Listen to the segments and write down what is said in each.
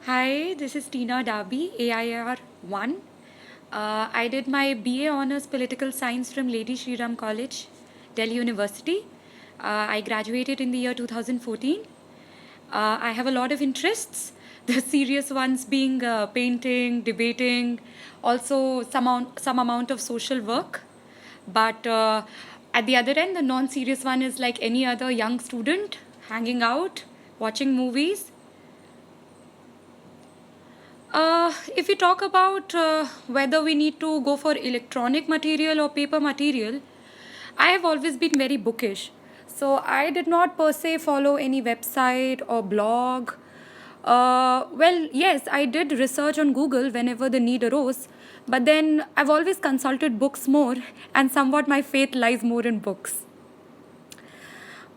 Hi, this is Tina Dabi, AIR 1. I did my BA Honours Political Science from Lady Shri Ram College, Delhi University. I graduated in the year 2014. I have a lot of interests, the serious ones being painting, debating, also some amount of social work. But at the other end, the non-serious one is like any other young student, hanging out, watching movies. If we talk about whether we need to go for electronic material or paper material, I have always been very bookish. So I did not per se follow any website or blog. Well, yes, I did research on Google whenever the need arose, but then I've always consulted books more, and somewhat my faith lies more in books.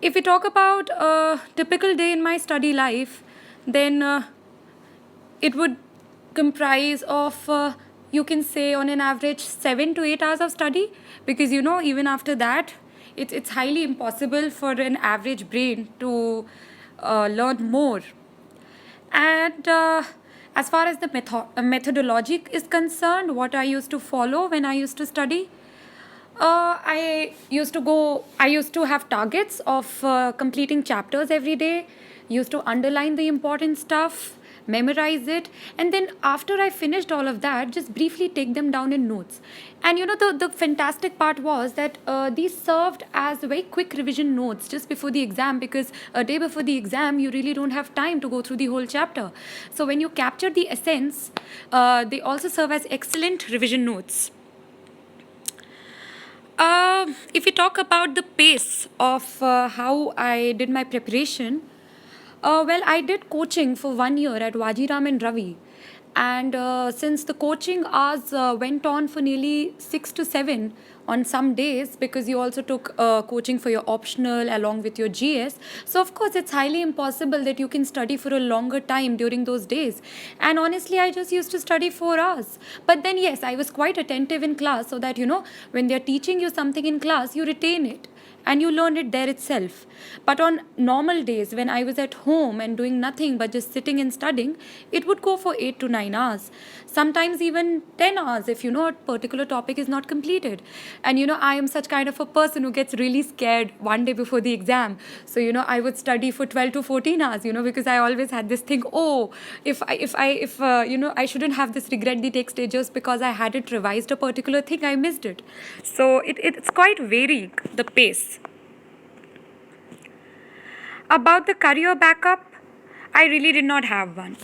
If we talk about a typical day in my study life, then it would comprise of you can say on an average 7 to 8 hours of study, because even after that it's highly impossible for an average brain to learn more. And as far as the methodology is concerned, what I used to follow when I used to study, I used to have targets of completing chapters every day, used to underline the important stuff, memorize it, and then after I finished all of that, just briefly take them down in notes. And the fantastic part was that these served as very quick revision notes just before the exam, because a day before the exam, you really don't have time to go through the whole chapter. So when you capture the essence, they also serve as excellent revision notes. If we talk about the pace of how I did my preparation, well, I did coaching for 1 year at Wajiram and Ravi. And since the coaching hours went on for nearly 6 to 7 on some days, because you also took coaching for your optional along with your GS. So, of course, it's highly impossible that you can study for a longer time during those days. And honestly, I just used to study 4 hours. But then, yes, I was quite attentive in class so that, when they're teaching you something in class, you retain it and you learn it there itself. But on normal days, when I was at home and doing nothing but just sitting and studying, it would go for 8 to 9 hours, sometimes even 10 hours if a particular topic is not completed. And I am such kind of a person who gets really scared one day before the exam. So I would study for 12 to 14 hours, because I always had this thing, oh, if I shouldn't have this regret the next day just because I hadn't revised a particular thing, I missed it. So it's quite varying, the pace. About the career backup, I really did not have one.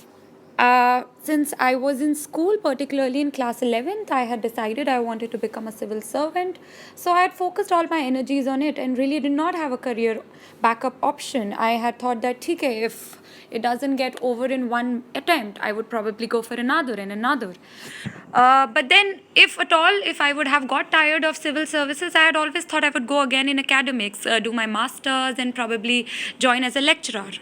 Since I was in school, particularly in class 11th, I had decided I wanted to become a civil servant. So I had focused all my energies on it and really did not have a career backup option. I had thought that, okay, if it doesn't get over in one attempt, I would probably go for another and another. But then, if at all, if I would have got tired of civil services, I had always thought I would go again in academics, do my master's, and probably join as a lecturer.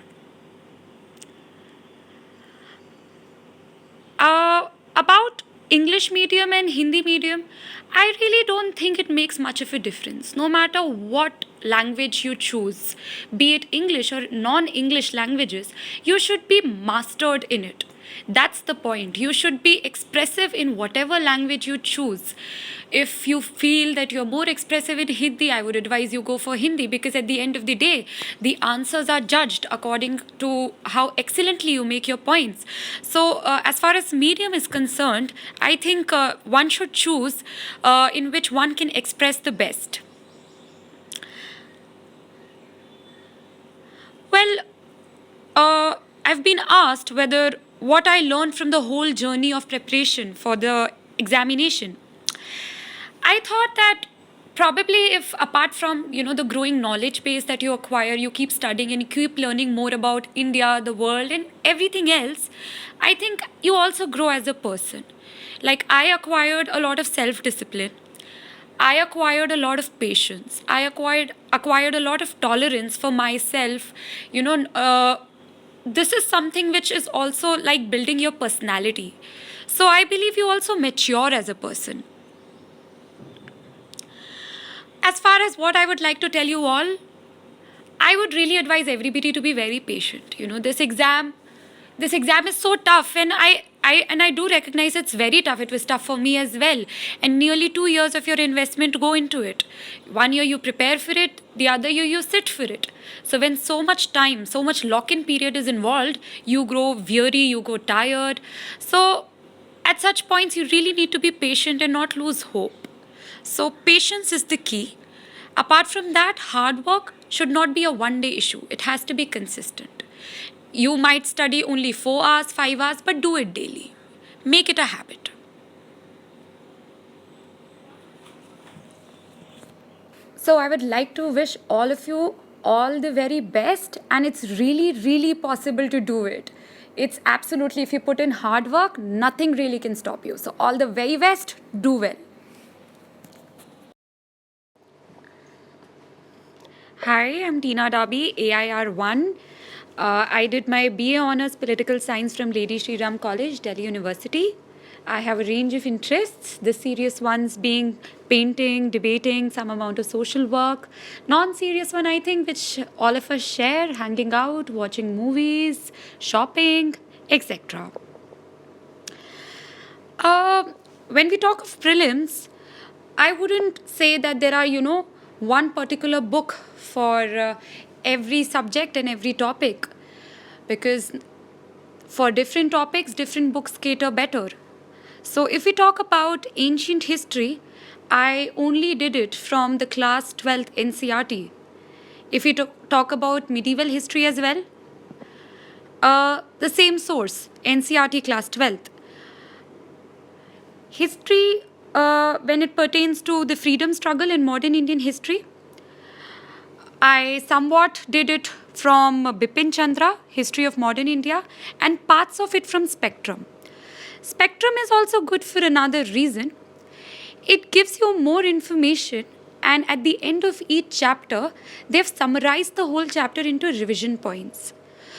About English medium and Hindi medium, I really don't think it makes much of a difference. No matter what language you choose, be it English or non-English languages, you should be mastered in it. That's the point. You should be expressive in whatever language you choose. If you feel that you're more expressive in Hindi, I would advise you go for Hindi, because at the end of the day, the answers are judged according to how excellently you make your points. So as far as medium is concerned, I think one should choose in which one can express the best. Well, I've been asked whether what I learned from the whole journey of preparation for the examination. I thought that probably, if apart from the growing knowledge base that you acquire, you keep studying and you keep learning more about India, the world, and everything else, I think you also grow as a person. Like, I acquired a lot of self-discipline. I acquired a lot of patience. I acquired a lot of tolerance for myself. This is something which is also like building your personality. So I believe you also mature as a person. As far as what I would like to tell you all, I would really advise everybody to be very patient. This exam this exam is so tough, and I do recognize it's very tough. It was tough for me as well. And nearly 2 years of your investment go into it. 1 year you prepare for it, the other year you sit for it. So when so much time, so much lock-in period is involved, you grow weary, you go tired. So at such points, you really need to be patient and not lose hope. So patience is the key. Apart from that, hard work should not be a one-day issue. It has to be consistent. You might study only 4 hours, 5 hours, but do it daily. Make it a habit. So I would like to wish all of you all the very best, and it's really, really possible to do it. It's absolutely, if you put in hard work, nothing really can stop you. So all the very best, do well. Hi, I'm Tina Dabi, AIR1. I did my BA Honours Political Science from Lady Shri Ram College, Delhi University. I have a range of interests, the serious ones being painting, debating, some amount of social work. Non-serious one, I think, which all of us share, hanging out, watching movies, shopping, etc. When we talk of prelims, I wouldn't say that there are, one particular book for every subject and every topic, because for different topics, different books cater better. So if we talk about ancient history, I only did it from the class 12th NCERT. If we talk about medieval history as well, the same source, NCERT class 12th. History, when it pertains to the freedom struggle in modern Indian history, I somewhat did it from Bipin Chandra, History of Modern India, and parts of it from Spectrum. Spectrum is also good for another reason. It gives you more information, and at the end of each chapter, they've summarized the whole chapter into revision points.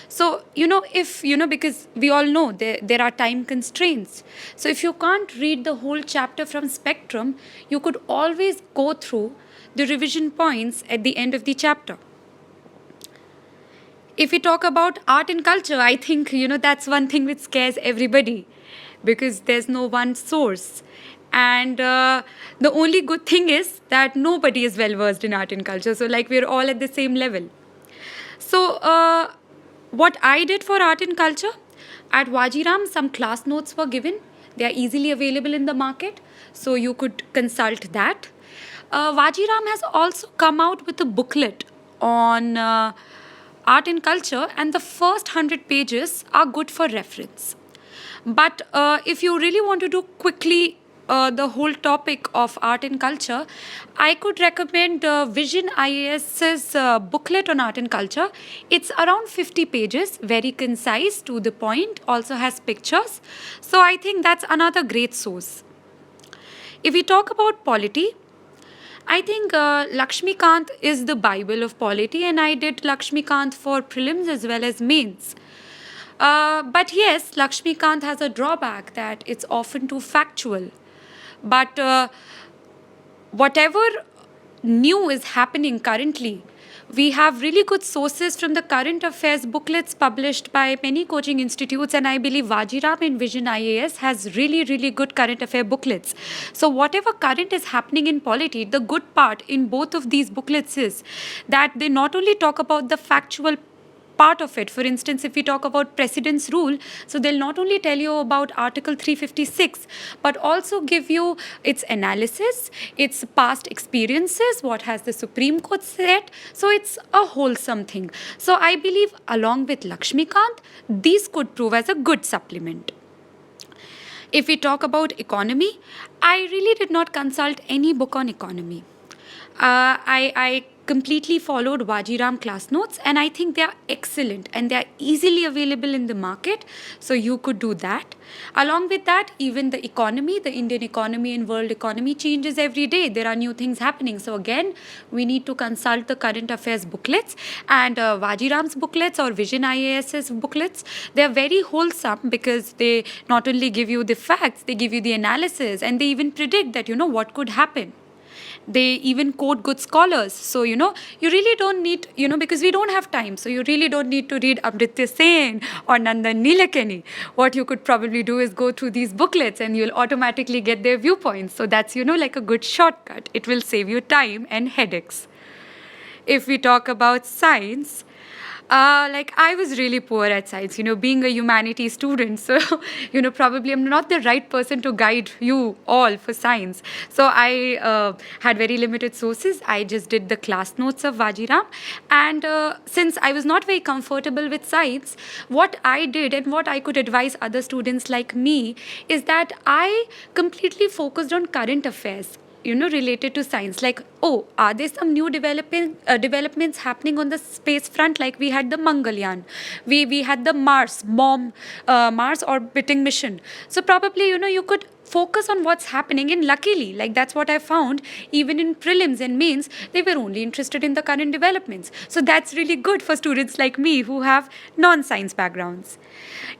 So, because we all know there are time constraints. So if you can't read the whole chapter from Spectrum, you could always go through the revision points at the end of the chapter. If we talk about art and culture, I think, that's one thing which scares everybody, because there's no one source. And the only good thing is that nobody is well versed in art and culture. So we're all at the same level. So what I did for art and culture, at Wajiram, some class notes were given. They are easily available in the market, so you could consult that. Wajiram has also come out with a booklet on art and culture, and the first 100 pages are good for reference. But if you really want to do quickly the whole topic of art and culture, I could recommend Vision IAS's booklet on art and culture. It's around 50 pages, very concise, to the point, also has pictures. So I think that's another great source. If we talk about polity, I think Lakshmikant is the Bible of polity, and I did Lakshmikant for prelims as well as mains. But yes, Lakshmikant has a drawback that it's often too factual. But whatever new is happening currently, we have really good sources from the current affairs booklets published by many coaching institutes, and I believe Wajiram and Vision IAS has really, really good current affair booklets. So whatever current is happening in polity, the good part in both of these booklets is that they not only talk about the factual part of it. For instance, if we talk about President's Rule, so they'll not only tell you about Article 356, but also give you its analysis, its past experiences, what has the Supreme Court said. So it's a wholesome thing. So I believe along with Lakshmikant, these could prove as a good supplement. If we talk about economy, I really did not consult any book on economy. I completely followed Wajiram class notes, and I think they are excellent and they are easily available in the market, so you could do that. Along with that, even the economy, the Indian economy and world economy changes every day. There are new things happening. So again, we need to consult the current affairs booklets, and Wajiram's booklets or Vision IAS's booklets. They are very wholesome because they not only give you the facts, they give you the analysis, and they even predict that what could happen. They even quote good scholars. So, you really don't need, because we don't have time. So you really don't need to read Amartya Sen or Nandan Nilekani. What you could probably do is go through these booklets and you'll automatically get their viewpoints. So that's, like a good shortcut. It will save you time and headaches. If we talk about science, I was really poor at science, being a humanities student. So, probably I'm not the right person to guide you all for science. So I had very limited sources. I just did the class notes of Vajiram. And since I was not very comfortable with science, what I did and what I could advise other students like me is that I completely focused on current affairs, related to science. Like, are there some new developments happening on the space front? Like we had the Mangalyaan, we had the Mars orbiting mission. So probably, you could focus on what's happening. And luckily, like that's what I found, even in prelims and mains, they were only interested in the current developments. So that's really good for students like me who have non-science backgrounds.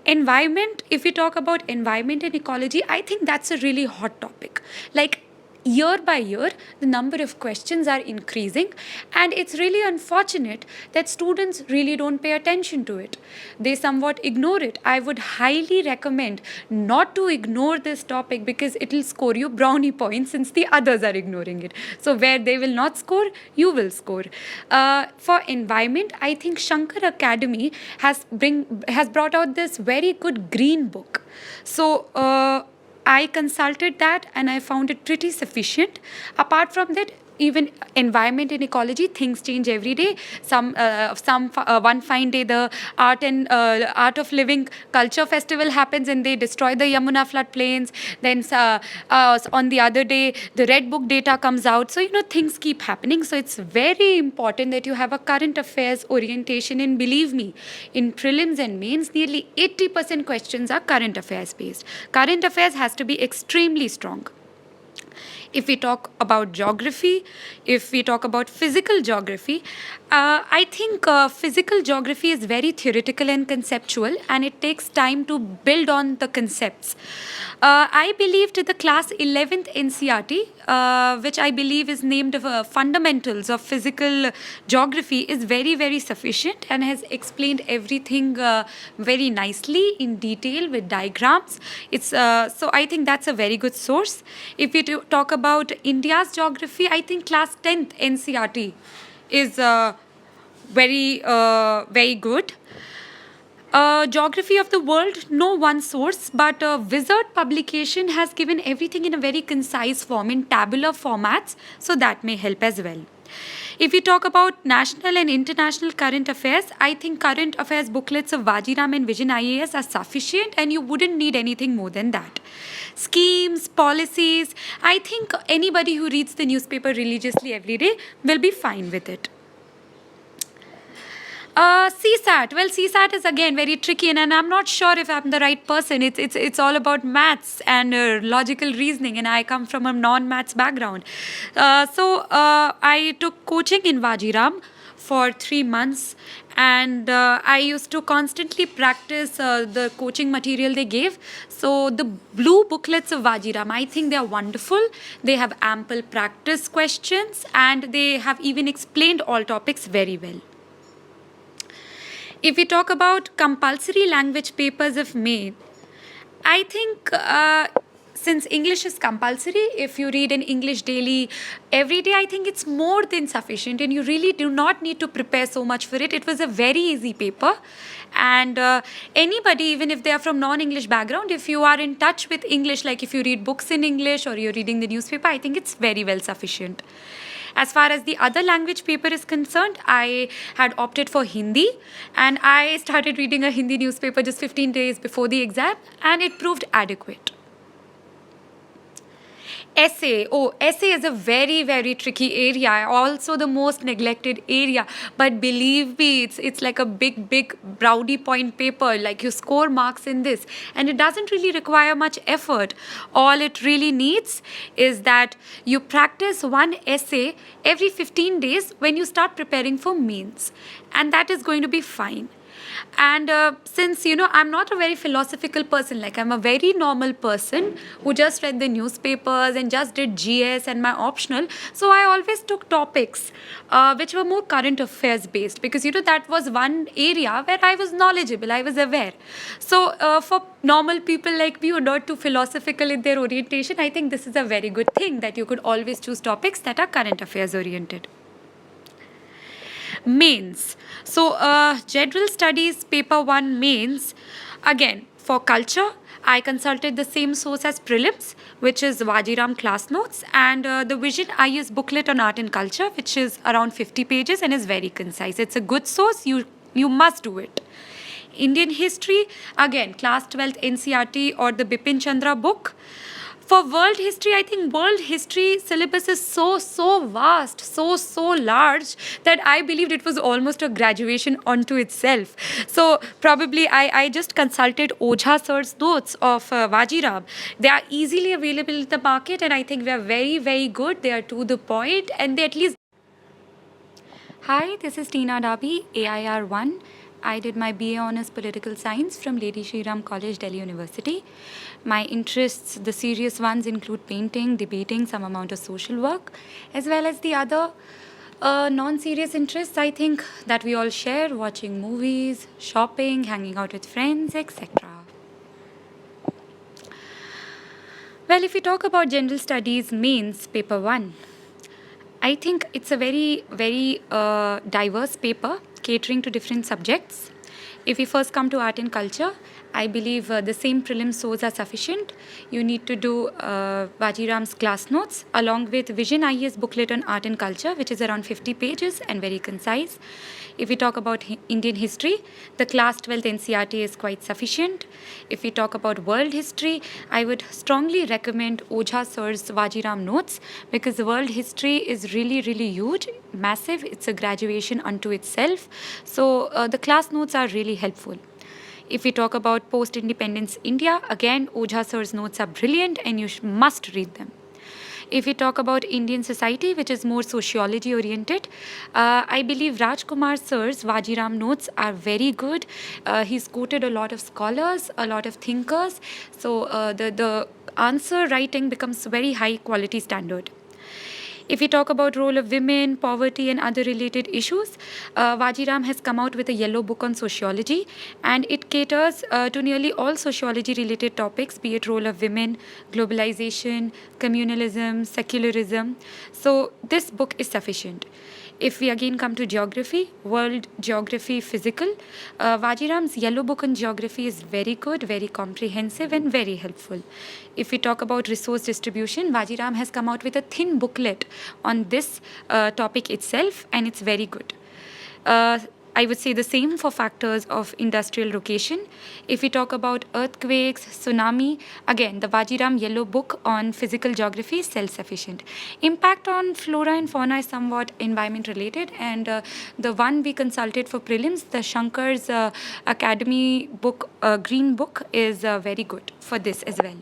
Environment, if we talk about environment and ecology, I think that's a really hot topic. Like, year by year, the number of questions are increasing, and it's really unfortunate that students really don't pay attention to it. They somewhat ignore it. I would highly recommend not to ignore this topic, because it will score you brownie points since the others are ignoring it. So where they will not score, you will score. For environment, I think Shankar Academy has brought out this very good green book. So I consulted that and I found it pretty sufficient. Apart from that, even environment and ecology, things change every day. One fine day, the Art of Living Culture Festival happens and they destroy the Yamuna floodplains. Then on the other day, the Red Book data comes out. So, things keep happening. So it's very important that you have a current affairs orientation. And believe me, in prelims and mains, nearly 80% questions are current affairs based. Current affairs has to be extremely strong. If we talk about geography, if we talk about physical geography, I think physical geography is very theoretical and conceptual, and it takes time to build on the concepts. I believe to the class 11th NCERT, which I believe is named Fundamentals of Physical Geography, is very, very sufficient and has explained everything very nicely in detail with diagrams. So I think that's a very good source. If we talk about India's geography, I think class 10th NCERT is very, very good. Geography of the world, no one source, but Wizard publication has given everything in a very concise form, in tabular formats, so that may help as well. If we talk about national and international current affairs, I think current affairs booklets of Vajiram and Vision IAS are sufficient, and you wouldn't need anything more than that. Schemes, policies, I think anybody who reads the newspaper religiously every day will be fine with it. CSAT. Well, CSAT is again very tricky, and I'm not sure if I'm the right person. It's all about maths and logical reasoning, and I come from a non-maths background. So I took coaching in Vajiram for 3 months, and I used to constantly practice the coaching material they gave. So the blue booklets of Vajiram, I think they are wonderful. They have ample practice questions, and they have even explained all topics very well. If we talk about compulsory language papers of May, I think since English is compulsory, if you read an English daily every day, I think it's more than sufficient, and you really do not need to prepare so much for it. It was a very easy paper, and anybody, even if they are from non-English background, if you are in touch with English, like if you read books in English or you're reading the newspaper, I think it's very well sufficient. As far as the other language paper is concerned, I had opted for Hindi, and I started reading a Hindi newspaper just 15 days before the exam, and it proved adequate. Essay. Essay is a very, very tricky area, also the most neglected area. But believe me, it's like a big brownie point paper. Like you score marks in this, and it doesn't really require much effort. All it really needs is that you practice one essay every 15 days when you start preparing for mains, and that is going to be fine. And since, I'm not a very philosophical person, like I'm a very normal person who just read the newspapers and just did GS and my optional. So I always took topics which were more current affairs based, because, that was one area where I was knowledgeable, I was aware. So for normal people like me who are not too philosophical in their orientation, I think this is a very good thing that you could always choose topics that are current affairs oriented. Mains. So, General Studies Paper 1 Mains, again, for culture, I consulted the same source as prelims, which is Vajiram class notes, and the Vision IAS booklet on art and culture, which is around 50 pages and is very concise. It's a good source. You must do it. Indian history, again, class 12th NCERT or the Bipin Chandra book. For world history, I think world history syllabus is so vast, so large, that I believed it was almost a graduation onto itself. So probably I just consulted Ojha sir's notes of Vajiram. They are easily available in the market, and I think they are very good. They are to the point, and they at least... Hi, this is Tina Dabi, AIR 1. I did my BA Honours Political Science from Lady Shri Ram College, Delhi University. My interests, the serious ones, include painting, debating, some amount of social work, as well as the other non-serious interests, I think, that we all share: watching movies, shopping, hanging out with friends, etc. Well, if we talk about General Studies Mains, Paper 1, I think it's a very diverse paper catering to different subjects. If we first come to art and culture, I believe the same prelim sources are sufficient. You need to do Vajiram's class notes along with Vision IAS booklet on art and culture, which is around 50 pages and very concise. If we talk about Indian history, the class 12th NCERT is quite sufficient. If we talk about world history, I would strongly recommend Ojha sir's Vajiram notes, because the world history is really huge, massive. It's a graduation unto itself. So the class notes are really helpful. If we talk about post-independence India, again, Ojha sir's notes are brilliant and you must read them. If we talk about Indian society, which is more sociology oriented, I believe Rajkumar sir's Vajiram notes are very good. He's quoted a lot of scholars, a lot of thinkers. So the answer writing becomes very high quality standard. If we talk about role of women, poverty and other related issues, Vajiram has come out with a yellow book on sociology, and it caters to nearly all sociology related topics, be it role of women, globalization, communalism, secularism. So this book is sufficient. If we again come to geography, world geography, physical, Vajiram's yellow book on geography is very good, very comprehensive and very helpful. If we talk about resource distribution, Vajiram has come out with a thin booklet on this topic itself, and it's very good. I would say the same for factors of industrial location. If we talk about earthquakes, tsunami, again, the Vajiram yellow book on physical geography is self-sufficient. Impact on flora and fauna is somewhat environment related, and the one we consulted for prelims, the Shankar's Academy book, green book, is very good for this as well.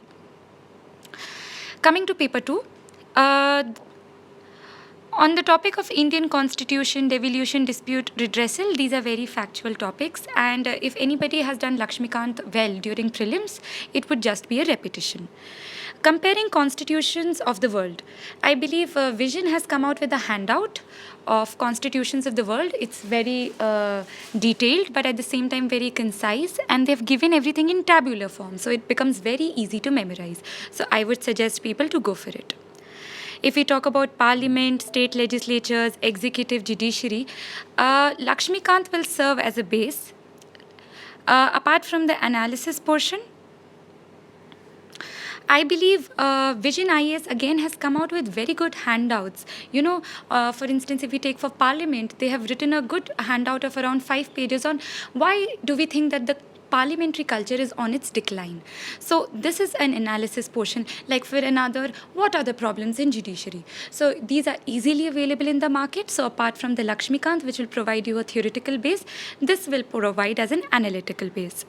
Coming to paper 2, on the topic of Indian Constitution, devolution, dispute, redressal, these are very factual topics, and if anybody has done Lakshmikant well during prelims, it would just be a repetition. Comparing constitutions of the world, I believe Vision has come out with a handout of constitutions of the world. It's very detailed, but at the same time very concise, and they've given everything in tabular form, so it becomes very easy to memorize. So I would suggest people to go for it. If we talk about parliament, state legislatures, executive, judiciary, Lakshmikant will serve as a base. Apart from the analysis portion, I believe Vision IAS again has come out with very good handouts. For instance, if we take for Parliament, they have written a good handout of around 5 pages on why do we think that the parliamentary culture is on its decline. So this is an analysis portion. Like for another, what are the problems in judiciary? So these are easily available in the market. So apart from the Lakshmikant, which will provide you a theoretical base, this will provide as an analytical base.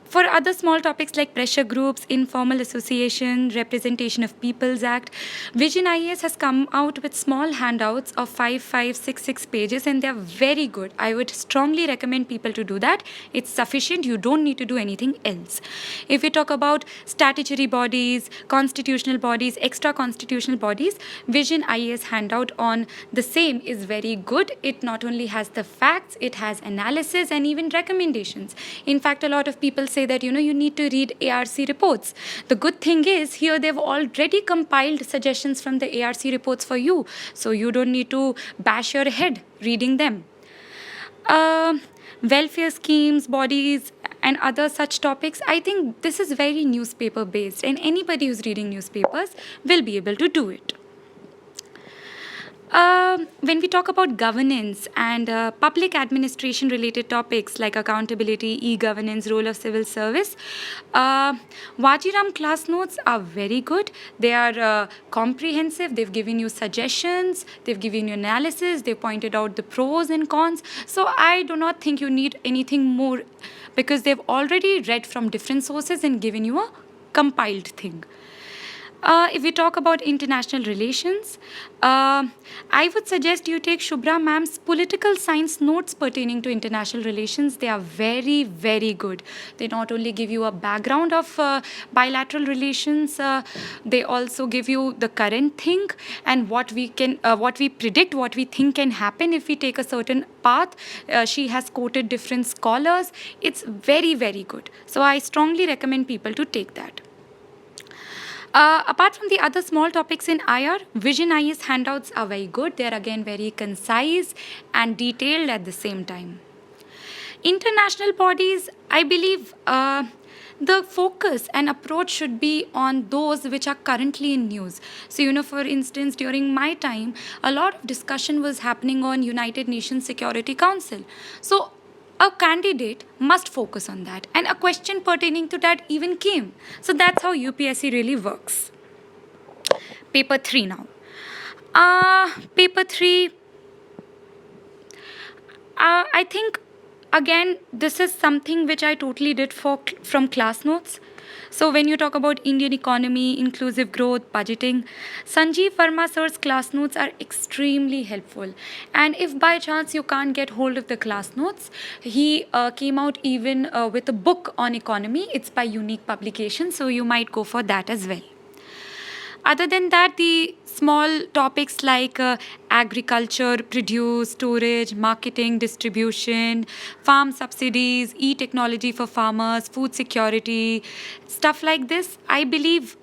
For other small topics like pressure groups, informal association, representation of peoples act, Vision IAS has come out with small handouts of 6 pages, and they're very good. I would strongly recommend people to do that. It's sufficient. You don't need to do anything else. If we talk about statutory bodies, constitutional bodies, extra constitutional bodies, Vision IAS handout on the same is very good. It not only has the facts, it has analysis and even recommendations. In fact, a lot of people say that you need to read ARC reports. The good thing is here they've already compiled suggestions from the ARC reports for you, so you don't need to bash your head reading them. Welfare schemes, bodies, and other such topics, I think this is very newspaper based, and anybody who's reading newspapers will be able to do it. When we talk about governance and public administration related topics like accountability, e-governance, role of civil service, Vajiram class notes are very good. They are comprehensive. They've given you suggestions. They've given you analysis. They've pointed out the pros and cons. So I do not think you need anything more because they've already read from different sources and given you a compiled thing. If we talk about international relations, I would suggest you take Shubhra ma'am's political science notes pertaining to international relations. They are very, very good. They not only give you a background of bilateral relations, they also give you the current thing and what we predict, what we think can happen if we take a certain path. She has quoted different scholars. It's very, very good. So I strongly recommend people to take that. Apart from the other small topics in IR, Vision IAS handouts are very good. They are again very concise and detailed at the same time. International bodies, I believe the focus and approach should be on those which are currently in news. So, for instance, during my time, a lot of discussion was happening on United Nations Security Council. So, a candidate must focus on that, and a question pertaining to that even came. So that's how UPSC really works. Paper 3 now. Paper 3, I think, again, this is something which I totally did from class notes. So when you talk about Indian economy, inclusive growth, budgeting, Sanjeev Verma sir's class notes are extremely helpful. And if by chance you can't get hold of the class notes, he came out even with a book on economy. It's by Unique Publication, so you might go for that as well. Other than that, the small topics like agriculture, produce, storage, marketing, distribution, farm subsidies, e-technology for farmers, food security, stuff like this. I believe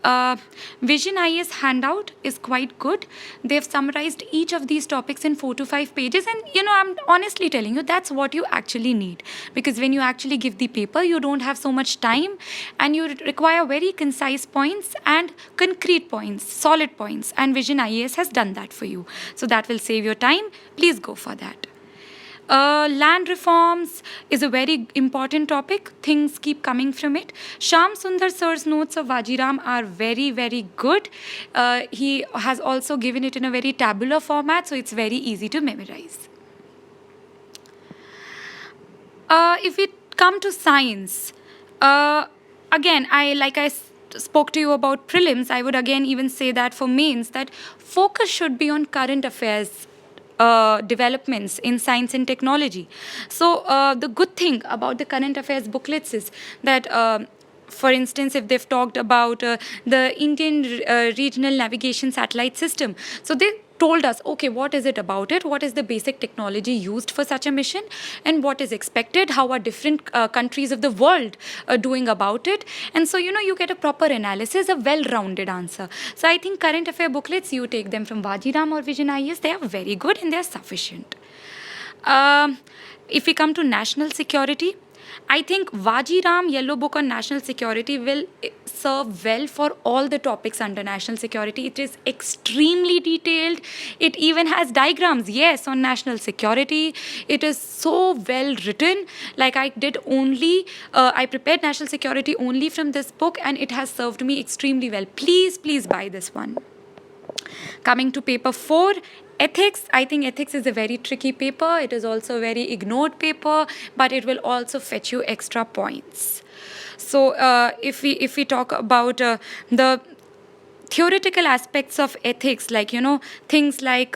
Vision IAS handout is quite good. They've summarized each of these topics in 4 to 5 pages, and I'm honestly telling you that's what you actually need, because when you actually give the paper, you don't have so much time and you require very concise points and concrete points, solid points, and Vision IAS has done that for you. So that will save your time. Please go for that. Land reforms is a very important topic. Things keep coming from it. Shyam Sundar sir's notes of Vajiram are very, very good. He has also given it in a very tabular format, so it's very easy to memorize. If we come to science, again, I spoke to you about prelims, I would again even say that for mains, that focus should be on current affairs developments in science and technology. So the good thing about the current affairs booklets is that for instance, if they've talked about the Indian regional navigation satellite system, so they told us, okay, what is it about it? What is the basic technology used for such a mission? And what is expected? How are different countries of the world doing about it? And so, you get a proper analysis, a well-rounded answer. So I think current affair booklets, you take them from Vajiram or Vision IAS, they are very good and they are sufficient. If we come to national security, I think Vajiram Yellow Book on National Security will serve well for all the topics under national security. It is extremely detailed. It even has diagrams, yes, on national security. It is so well written. Like I prepared national security only from this book, and it has served me extremely well. Please buy this one. Coming to paper 4, ethics. I think ethics is a very tricky paper. It is also a very ignored paper, but it will also fetch you extra points. So if we talk about the theoretical aspects of ethics, like things like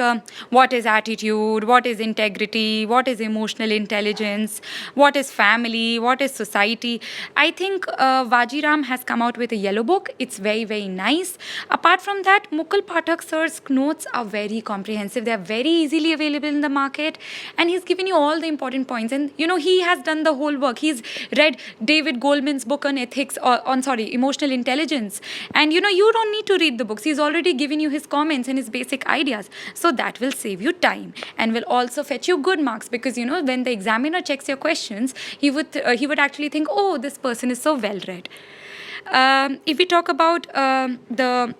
what is attitude, what is integrity, what is emotional intelligence, what is family, what is society. I think Vajiram has come out with a yellow book. It's very, very nice. Apart from that, Mukul Pathak sir's notes are very comprehensive. They are very easily available in the market, and he's given you all the important points. And he has done the whole work. He's read David Goldman's book on ethics, or on emotional intelligence, and you don't need to read the books. He's already given you his comments and his basic ideas, so that will save you time and will also fetch you good marks, because when the examiner checks your questions, he would actually think, oh, this person is so well read. If we talk about the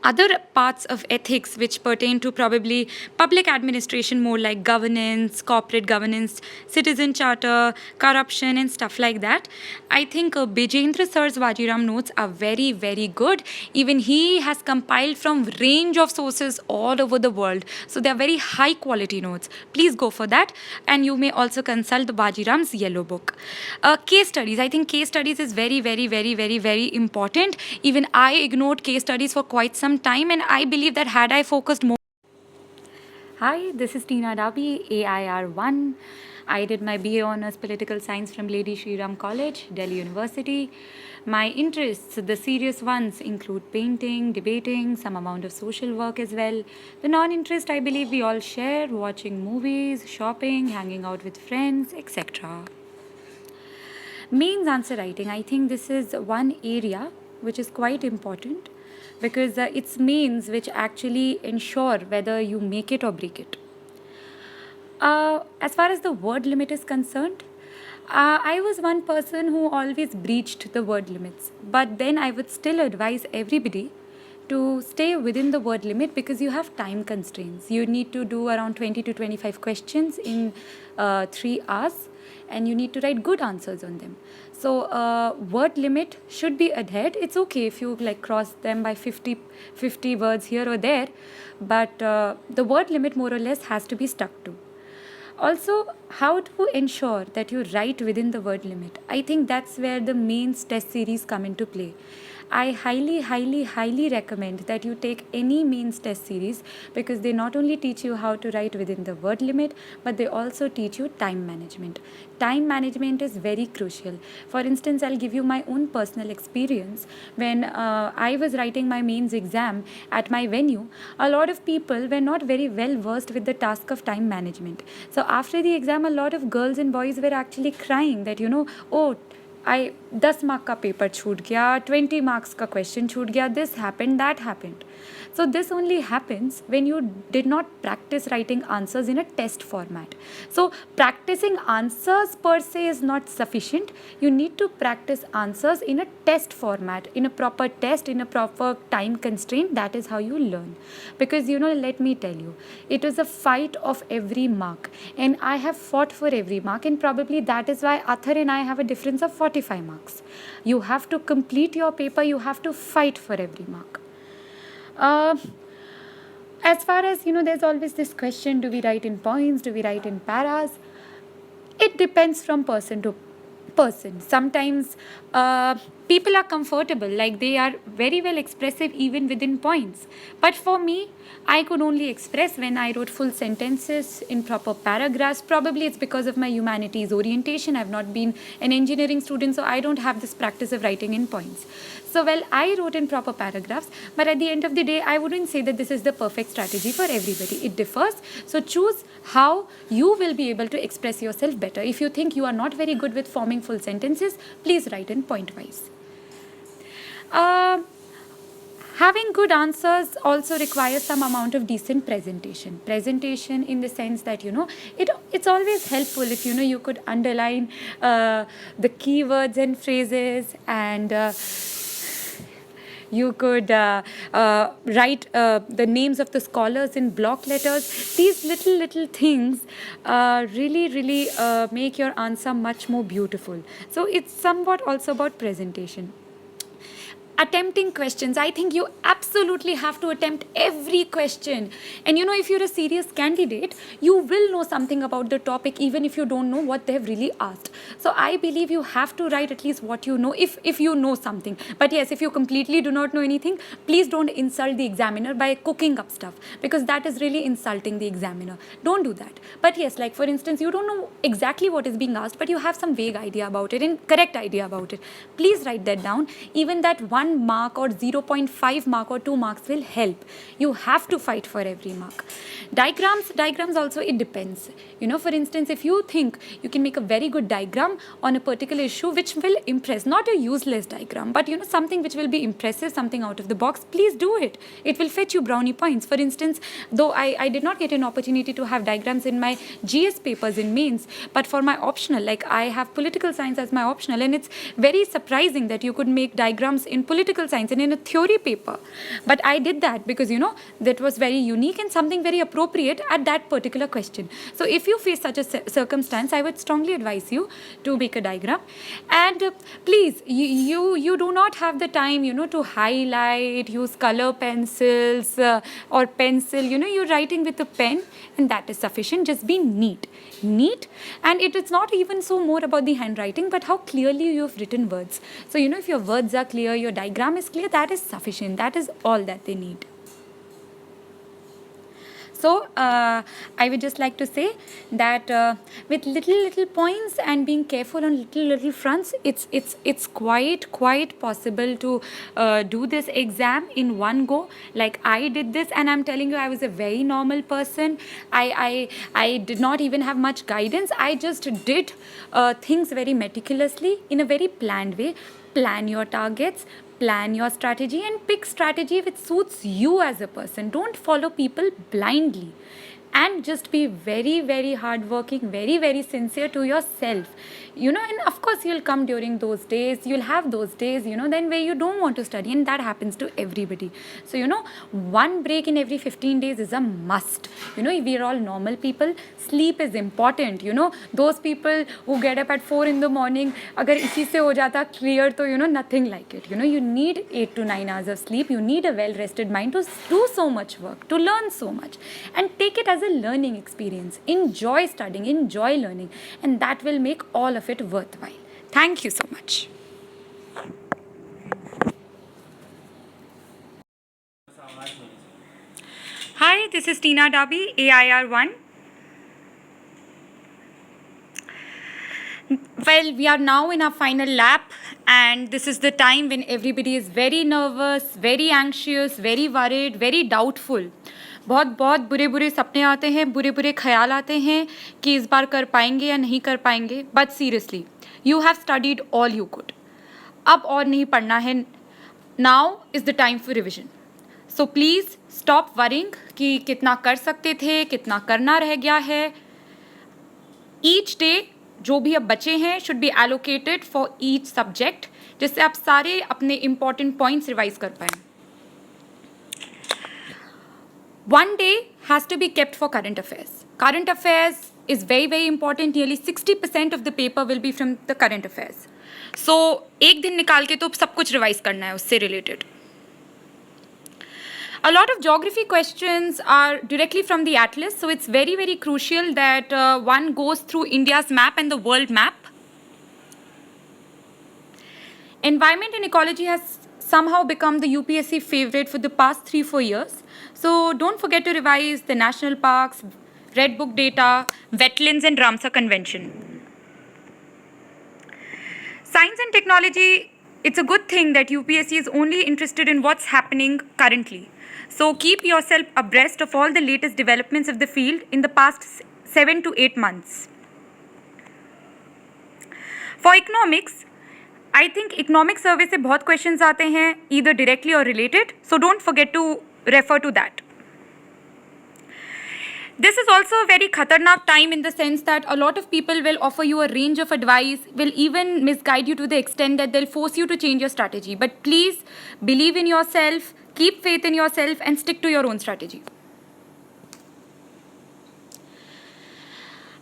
other parts of ethics which pertain to probably public administration, more like governance, corporate governance, citizen charter, corruption, and stuff like that, I think Bijendra sir's Vajiram notes are very, very good. Even he has compiled from range of sources all over the world, so they are very high quality notes. Please go for that, and you may also consult Vajiram's yellow book. Case studies, I think case studies is very, very, very, very, very important. Even I ignored case studies for quite some time, and I believe that had I focused more. Hi, this is Tina Dabi, AIR1. I did my BA Honours Political Science from Lady Shri Ram College, Delhi University. My interests, the serious ones, include painting, debating, some amount of social work as well. The non-interest, I believe we all share, watching movies, shopping, hanging out with friends, etc. Mains answer writing, I think this is one area which is quite important, because it's mains which actually ensure whether you make it or break it. As far as the word limit is concerned, I was one person who always breached the word limits, but then I would still advise everybody to stay within the word limit, because you have time constraints. You need to do around 20 to 25 questions in 3 hours, and you need to write good answers on them. So word limit should be adhered. It's okay if you cross them by 50 words here or there, but the word limit more or less has to be stuck to. Also, how to ensure that you write within the word limit? I think that's where the mains test series come into play. I highly, highly, highly recommend that you take any mains test series, because they not only teach you how to write within the word limit, but they also teach you time management. Time management is very crucial. For instance, I'll give you my own personal experience. When I was writing my mains exam at my venue, a lot of people were not very well versed with the task of time management. So after the exam, a lot of girls and boys were actually crying that, oh, 10 mark का paper छूट गया, 20 marks का question छूट गया, this happened, that happened. So this only happens when you did not practice writing answers in a test format. So practicing answers per se is not sufficient. You need to practice answers in a test format, in a proper test, in a proper time constraint. That is how you learn. Because let me tell you, it is a fight of every mark, and I have fought for every mark, and probably that is why Athar and I have a difference of 45 marks. You have to complete your paper, you have to fight for every mark. As far as there's always this question, do we write in points, do we write in paras? It depends from person to person. Sometimes people are comfortable, they are very well expressive even within points. But for me, I could only express when I wrote full sentences in proper paragraphs. Probably it's because of my humanities orientation. I've not been an engineering student, so I don't have this practice of writing in points. So, I wrote in proper paragraphs, but at the end of the day, I wouldn't say that this is the perfect strategy for everybody. It differs. So, choose how you will be able to express yourself better. If you think you are not very good with forming full sentences, please write in point-wise. Having good answers also requires some amount of decent presentation. Presentation in the sense that, it's always helpful if, you could underline the keywords and phrases, and you could write the names of the scholars in block letters. These little things really make your answer much more beautiful. So it's somewhat also about presentation. attempting questions. I think you absolutely have to attempt every question. And you know, if you're a serious candidate, you will know something about the topic even if you don't know what they've really asked. So I believe you have to write at least what you know, if you know something. But yes, if you completely do not know anything, please don't insult the examiner by cooking up stuff, because that is really insulting the examiner. Don't do that. But yes, like for instance, you don't know exactly what is being asked, but you have some vague idea about it and correct idea about it. Please write that down. Even that 1 mark or 0.5 mark or 2 marks will help. You have to fight for every mark. Diagrams also, it depends. You know, for instance, if you think you can make a very good diagram on a particular issue which will impress, not a useless diagram, but you know, something which will be impressive, something out of the box, please do it. It will fetch you brownie points. For instance, though I did not get an opportunity to have diagrams in my GS papers in mains, but for my optional, like I have political science as my optional, and it's very surprising that you could make diagrams in political science and in a theory paper. But I did that because, you know, that was very unique and something very appropriate at that particular question. So if you face such a circumstance, I would strongly advise you to make a diagram. And please, you do not have the time, you know, to highlight, use color pencils or pencil. You know, you're writing with a pen and that is sufficient. Just be neat. And it is not even so more about the handwriting, but how clearly you have written words. So, you know, if your words are clear, your diagram is clear, that is sufficient. That is all that they need. So I would just like to say that with little points and being careful on little fronts, it's quite possible to do this exam in one go. Like I did this, and I'm telling you, I was a very normal person. I did not even have much guidance. I just did things very meticulously in a very planned way. Plan your targets, plan your strategy, and pick strategy which suits you as a person. Don't follow people blindly, and just be very hardworking, very sincere to yourself. You know, and of course you'll come during those days, you'll have those days, you know, then where you don't want to study, and that happens to everybody. So, you know, one break in every 15 days is a must. You know, we are all normal people. Sleep is important. You know, those people who get up at 4 in the morning, agar isi se ho jata clear, to, you know, nothing like it. You know, you need 8 to 9 hours of sleep. You need a well-rested mind to do so much work, to learn so much, and take it as a learning experience. Enjoy studying, enjoy learning, and that will make all of it worthwhile. Thank you so much. Hi, this is Tina Dabi, AIR1. Well, we are now in our final lap, and this is the time when everybody is very nervous, very anxious, very worried, very doubtful. बहुत बुरे सपने आते हैं, बुरे ख्याल आते हैं कि इस बार कर पाएंगे या नहीं कर पाएंगे. But seriously, you have studied all you could. अब और नहीं पढ़ना है. Now is the time for revision. So please stop worrying कि कितना कर सकते थे, कितना करना रह गया है. Each day जो भी अब बचे हैं should be allocated for each subject, जिससे आप सारे अपने important points revise कर पाएं. One day has to be kept for current affairs. Current affairs is very important. Nearly 60% of the paper will be from the current affairs. So, एक दिन निकाल के तो सब कुछ revise करना है उससे related. A lot of geography questions are directly from the atlas, so it's very crucial that one goes through India's map and the world map. Environment and ecology has somehow become the UPSC favorite for the past 3-4 years. So don't forget to revise the national parks, Red Book data, wetlands and Ramsar Convention. Science and technology, it's a good thing that UPSC is only interested in what's happening currently. So keep yourself abreast of all the latest developments of the field in the past 7 to 8 months. For economics, I think economic survey से बहुत questions आते हैं, either directly or related. So don't forget to refer to that. This is also a very khatarnak time in the sense that a lot of people will offer you a range of advice, will even misguide you to the extent that they'll force you to change your strategy. But please believe in yourself, keep faith in yourself, and stick to your own strategy.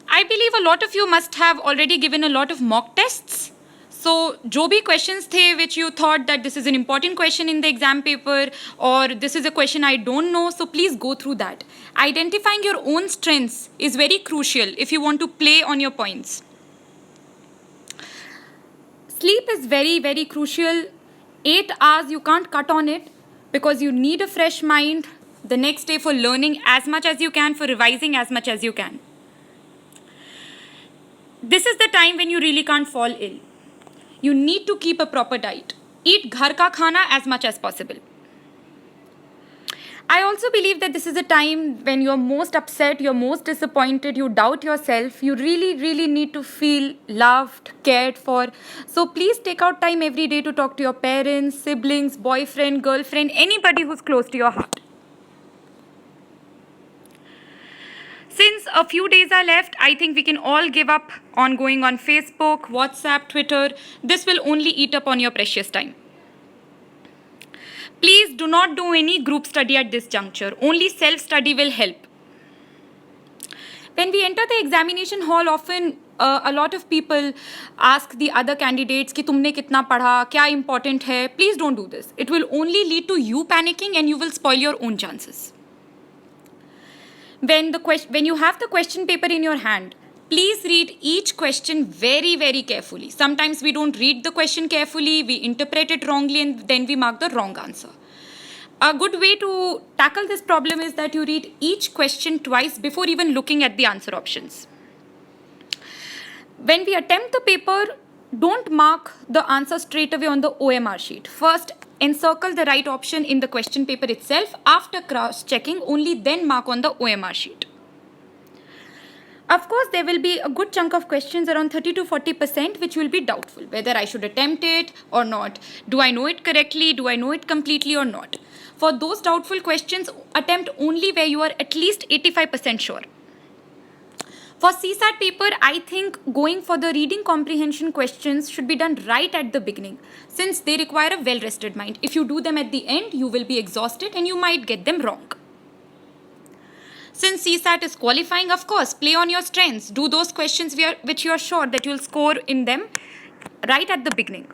I believe a lot of you must have already given a lot of mock tests. So जो भी questions थे which you thought that this is an important question in the exam paper or this is a question I don't know, so please go through that. Identifying your own strengths is very crucial if you want to play on your points. Sleep is very, very crucial. 8 hours you can't cut on it because you need a fresh mind the next day for learning as much as you can, for revising as much as you can. This is the time when you really can't fall ill. You need to keep a proper diet. Eat ghar ka khana as much as possible. I also believe that this is a time when you're most upset, you're most disappointed, you doubt yourself, you really, really need to feel loved, cared for. So please take out time every day to talk to your parents, siblings, boyfriend, girlfriend, anybody who's close to your heart. Since a few days are left, I think we can all give up on going on Facebook, WhatsApp, Twitter. This will only eat up on your precious time. Please do not do any group study at this juncture. Only self-study will help. When we enter the examination hall, often a lot of people ask the other candidates कि तुमने कितना पढ़ा, क्या important है. Please don't do this. It will only lead to you panicking and you will spoil your own chances. When you have the question paper in your hand, please read each question very, very carefully. Sometimes we don't read the question carefully, we interpret it wrongly, and then we mark the wrong answer. A good way to tackle this problem is that you read each question twice before even looking at the answer options. When we attempt the paper, don't mark the answer straight away on the OMR sheet. First, encircle the right option in the question paper itself. After cross-checking, only then mark on the OMR sheet. Of course, there will be a good chunk of questions, around 30 to 40%, which will be doubtful, whether I should attempt it or not. Do I know it correctly? Do I know it completely or not? For those doubtful questions, attempt only where you are at least 85% sure. For CSAT paper, I think going for the reading comprehension questions should be done right at the beginning, since they require a well-rested mind. If you do them at the end, you will be exhausted and you might get them wrong. Since CSAT is qualifying, of course, play on your strengths. Do those questions which you are sure that you will score in them right at the beginning.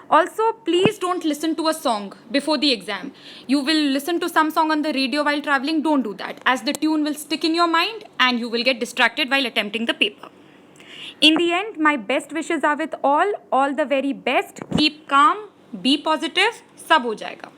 Also, please don't listen to a song before the exam. You will listen to some song on the radio while traveling. Don't do that, as the tune will stick in your mind and you will get distracted while attempting the paper. In the end, my best wishes are with all the very best. Keep calm, be positive, sab ho jayega.